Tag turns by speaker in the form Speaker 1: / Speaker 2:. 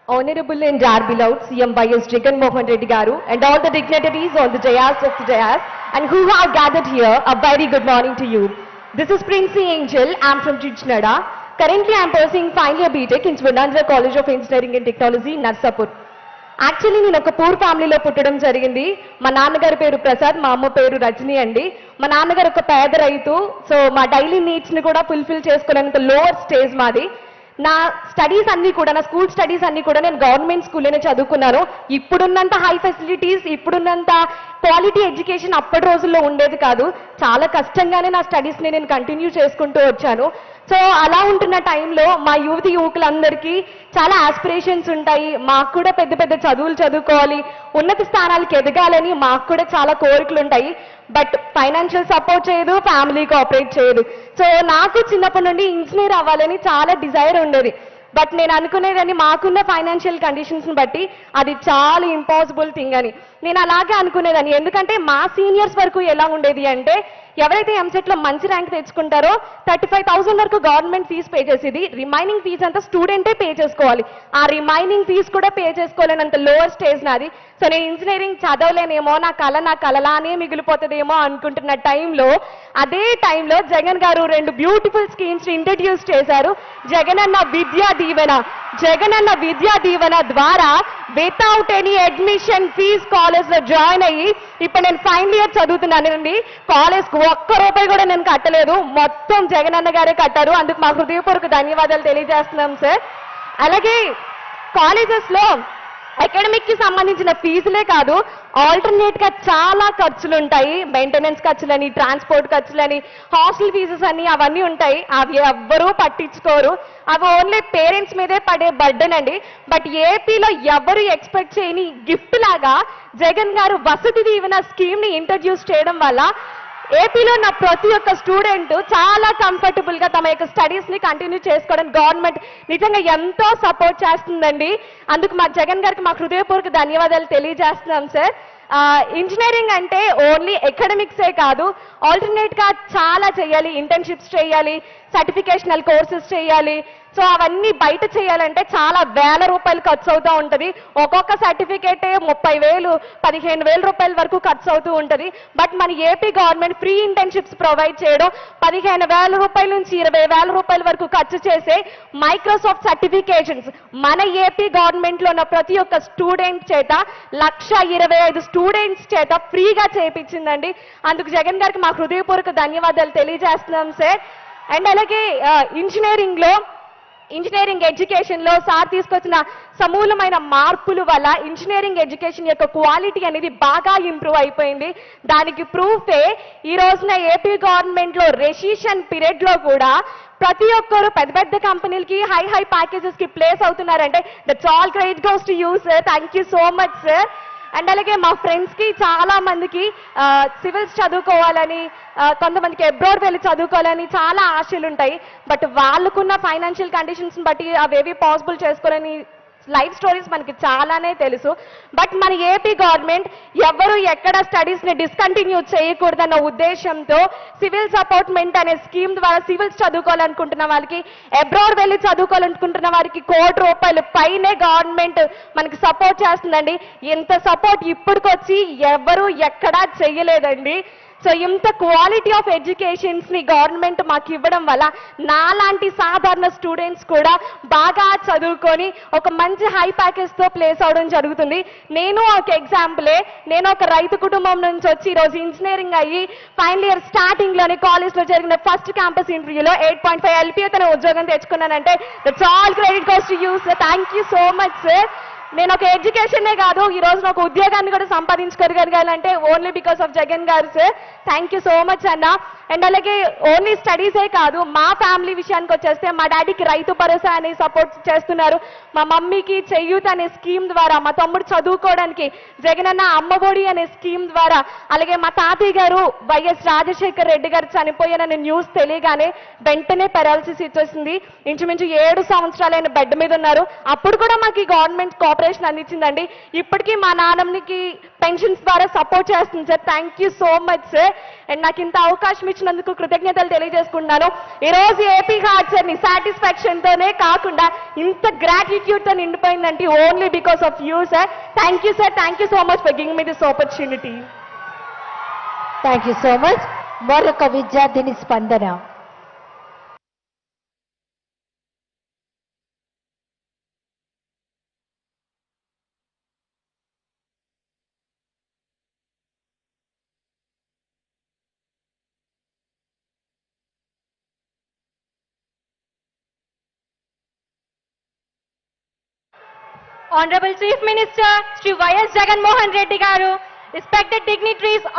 Speaker 1: Honorable and our beloved CM Y.S. Jagan Mohan Reddy Garu and all the dignitaries on the dais of the dais and who have gathered here, a very good morning to you. This is Princey Angel. I am from Chichnada. Currently, I am pursuing final year BTech in Swarnandra College of Engineering and Technology, Narsapur. Actually నేను ఒక poor ఫ్యామిలీలో పుట్టడం జరిగింది. మా నాన్నగారి పేరు ప్రసాద్, మా అమ్మ పేరు రజని అండి. మా నాన్నగారు ఒక పేద రైతు. సో మా డైలీ నీడ్స్ని కూడా ఫుల్ఫిల్ చేసుకోలేనంత లోవర్ స్టేజ్ మాది. నా స్టడీస్ అన్ని కూడా, నా స్కూల్ స్టడీస్ అన్ని కూడా నేను గవర్నమెంట్ స్కూల్లోనే చదువుకున్నాను. ఇప్పుడున్నంత హై ఫెసిలిటీస్, ఇప్పుడున్నంత క్వాలిటీ ఎడ్యుకేషన్ అప్పటి రోజుల్లో ఉండేది కాదు. చాలా కష్టంగానే నా స్టడీస్ని నేను కంటిన్యూ చేసుకుంటూ వచ్చాను. సో అలా ఉంటున్న టైంలో మా యువకులందరికీ చాలా ఆస్పిరేషన్స్ ఉంటాయి. మాకు కూడా పెద్ద పెద్ద చదువులు చదువుకోవాలి, ఉన్నత స్థానాలకు ఎదగాలని మాకు కూడా చాలా కోరికలు ఉంటాయి. బట్ ఫైనాన్షియల్ సపోర్ట్ చేయదు, ఫ్యామిలీ కోఆపరేట్ చేయదు. సో నాకు చిన్నప్పటి నుండి ఇంజనీర్ అవ్వాలని చాలా డిజైర్ ఉండేది. బట్ నేను అనుకునేదని మాకున్న ఫైనాన్షియల్ కండిషన్స్ని బట్టి అది చాలా ఇంపాసిబుల్ థింగ్ అని నేను అలాగే అనుకునేదాన్ని. ఎందుకంటే మా సీనియర్స్ వరకు ఎలా ఉండేది అంటే, ఎవరైతే ఎంసెట్లో మంచి ర్యాంక్ తెచ్చుకుంటారో 35,000 వరకు గవర్నమెంట్ ఫీజు పే చేసేది, రిమైనింగ్ ఫీజు అంతా స్టూడెంటే పే చేసుకోవాలి. ఆ రిమైనింగ్ ఫీజు కూడా పే చేసుకోలేనంత లోవర్ స్టేజ్ నాది. సో నేను ఇంజనీరింగ్ చదవలేనేమో, నా కలలానే మిగిలిపోతుందేమో అనుకుంటున్న టైంలో, అదే టైంలో జగన్ గారు 2 బ్యూటిఫుల్ స్కీమ్స్ ఇంట్రడ్యూస్ చేశారు. జగనన్న విద్యా దీవెన ద్వారా వితౌట్ ఎనీ అడ్మిషన్ ఫీజ్ కాలేజ్లో జాయిన్ అయ్యి ఇప్పుడు నేను ఫైనల్ ఇయర్ చదువుతున్నానండి. కాలేజ్కి ₹1 కూడా నేను కట్టలేదు, మొత్తం జగనన్న గారే కట్టారు. అందుకు మా హృదయపూర్వక ధన్యవాదాలు తెలియజేస్తున్నాం సార్. అలాగే కాలేజెస్లో అకాడమిక్ కి సంబంధించిన ఫీజులే కాదు, ఆల్టర్నేట్ గా చాలా ఖర్చులు ఉంటాయి. మెయింటెనెన్స్ ఖర్చులని, ట్రాన్స్పోర్ట్ ఖర్చులని, హాస్టల్ ఫీజెస్ అని అవన్నీ ఉంటాయి. అవి ఎవ్వరూ పట్టించుకోరు. అవి ఓన్లీ పేరెంట్స్ మీదే పడే బర్డెన్ అండి. బట్ ఏపీలో ఎవరు ఎక్స్పెక్ట్ చేయని గిఫ్ట్ లాగా జగన్ గారు వసతి దీవెన స్కీమ్ ని ఇంట్రడ్యూస్ చేయడం వల్ల ఏపీలో నా ప్రతి ఒక్క స్టూడెంట్ చాలా కంఫర్టబుల్ గా తమ యొక్క స్టడీస్ ని కంటిన్యూ చేసుకోవడానికి గవర్నమెంట్ నిజంగా ఎంతో సపోర్ట్ చేస్తుందండి. అందుకు మా జగన్ గారికి మా హృదయపూర్వక ధన్యవాదాలు తెలియజేస్తున్నాం సార్. ఇంజనీరింగ్ అంటే ఓన్లీ అకాడమిక్సే కాదు, ఆల్టర్నేట్ గా చాలా చేయాలి. ఇంటర్న్షిప్స్ చేయాలి, సర్టిఫికేషనల్ కోర్సెస్ చేయాలి. సో అవన్నీ బయట చేయాలంటే చాలా ₹1,000 ఖర్చు అవుతూ ఉంటుంది. ఒక్కొక్క సర్టిఫికేటే 30,000, ₹15,000 వరకు ఖర్చు అవుతూ ఉంటుంది. బట్ మన AP government free internships provide చేయడం, ₹15,000 నుంచి ₹20,000 వరకు ఖర్చు చేసే మైక్రోసాఫ్ట్ సర్టిఫికేషన్స్ మన ఏపీ గవర్నమెంట్ లో ఉన్న ప్రతి ఒక్క స్టూడెంట్ చేత 1,25,000 స్టూడెంట్స్ చేత ఫ్రీగా చేయించిందండి. అందుకు జగన్ గారికి మా హృదయపూర్వక ధన్యవాదాలు తెలియజేస్తున్నాం సార్. అండ్ అలాగే ఇంజనీరింగ్ ఎడ్యుకేషన్ లో సార్ తీసుకొచ్చిన సమూలమైన మార్పుల వల్ల ఇంజనీరింగ్ ఎడ్యుకేషన్ యొక్క క్వాలిటీ అనేది బాగా ఇంప్రూవ్ అయిపోయింది. దానికి ప్రూఫే ఈ రోజున ఏపీ గవర్నమెంట్ లో రెసిషన్ పీరియడ్ లో కూడా ప్రతి ఒక్కరు పెద్ద పెద్ద కంపెనీలకి హై ప్యాకేజెస్ కి ప్లేస్ అవుతున్నారంటే that's all credit goes to you sir. Thank you so much sir. And అలాగే మా ఫ్రెండ్స్ కి చాలా మందికి సివిల్స్ చదువుకోవాలని, కొంతమందికి అబ్రాడ్ వెళ్ళి చదువుకోవాలని చాలా ఆశలు ఉంటాయి. బట్ వాళ్ళకున్న ఫైనాన్షియల్ కండిషన్స్ బట్టి అవేవి పాసిబుల్ చేసుకోవాలని లైఫ్ స్టోరీస్ మనకి చాలానే తెలుసు. బట్ మన ఏపీ గవర్నమెంట్ ఎవరు ఎక్కడ స్టడీస్ ని డిస్కంటిన్యూ చేయకూడదన్న ఉద్దేశంతో సివిల్ సపోర్ట్మెంట్ అనే స్కీమ్ ద్వారా సివిల్స్ చదువుకోవాలనుకుంటున్న వాళ్ళకి, అబ్రాడ్ వెళ్ళి చదువుకోవాలనుకుంటున్న వారికి ₹1,00,00,000 పైనే గవర్నమెంట్ మనకి సపోర్ట్ చేస్తుందండి. ఇంత సపోర్ట్ ఇప్పటికొచ్చి ఎవరు ఎక్కడా చెయ్యలేదండి. సో ఇంత క్వాలిటీ ఆఫ్ ఎడ్యుకేషన్స్ ని గవర్నమెంట్ మాకు ఇవ్వడం వల్ల నాలాంటి సాధారణ స్టూడెంట్స్ కూడా బాగా చదువుకొని ఒక మంచి హై ప్యాకేజ్ తో ప్లేస్ అవడం జరుగుతుంది. నేను ఒక ఎగ్జాంపులే. నేను ఒక రైతు కుటుంబం నుంచి వచ్చి ఈరోజు ఇంజనీరింగ్ అయ్యి ఫైనల్ ఇయర్ స్టార్టింగ్ లోనే కాలేజ్ లో జరిగిన ఫస్ట్ క్యాంపస్ ఇంటర్వ్యూలో 8.5 LPA ఉద్యోగం తెచ్చుకున్నానంటే that's all credit goes to you sir. Thank you so much sir. నేను ఒక ఎడ్యుకేషనే కాదు, ఈ రోజు ఒక ఉద్యోగాన్ని కూడా సంపాదించుకోగలగాలంటే ఓన్లీ బికాస్ ఆఫ్ జగన్ గారు sir. Thank you so much అన్న. అండ్ అలాగే ఓన్లీ స్టడీసే కాదు, మా ఫ్యామిలీ విషయానికి వచ్చేస్తే మా డాడీకి రైతు భరోసా అని సపోర్ట్ చేస్తున్నారు. మా మమ్మీకి చెయ్యూత్ అనే స్కీమ్ ద్వారా, మా తమ్ముడు చదువుకోవడానికి జగనన్న అమ్మఒడి అనే స్కీమ్ ద్వారా, అలాగే మా తాతయ్య గారు వైఎస్ రాజశేఖర్ రెడ్డి గారు చనిపోయాననే న్యూస్ తెలియగానే వెంటనే పెరాలసిస్ వచ్చేసింది. ఇంచుమించు 7 సంవత్సరాలైన బెడ్ మీద ఉన్నారు. అప్పుడు కూడా మాకు ఈ గవర్నమెంట్ కోఆపరేట్ మోటివేషన్ అందించిందండి. ఇప్పటికీ మా నాన్నమ్మకి పెన్షన్స్ ద్వారా సపోర్ట్ చేస్తుంది sir. Thank you so much sir. And నాకు ఇంత అవకాశం ఇచ్చినందుకు కృతజ్ఞతలు తెలియజేసుకుంటున్నాను. ఈ రోజు ఏపీ హార్ట్ సార్ ని సాటిస్ఫాక్షన్ తోనే కాకుండా ఇంత గ్రాటిట్యూడ్ తో నిండిపోయిందంటే only because of you sir. Thank you sir. Thank you so much for giving me this opportunity.
Speaker 2: Thank you so much. మరొక విద్యార్థిని స్పందన.
Speaker 1: Honorable Chief Minister Shri Y.S. Jagan Mohan Reddy garu, respected dignitaries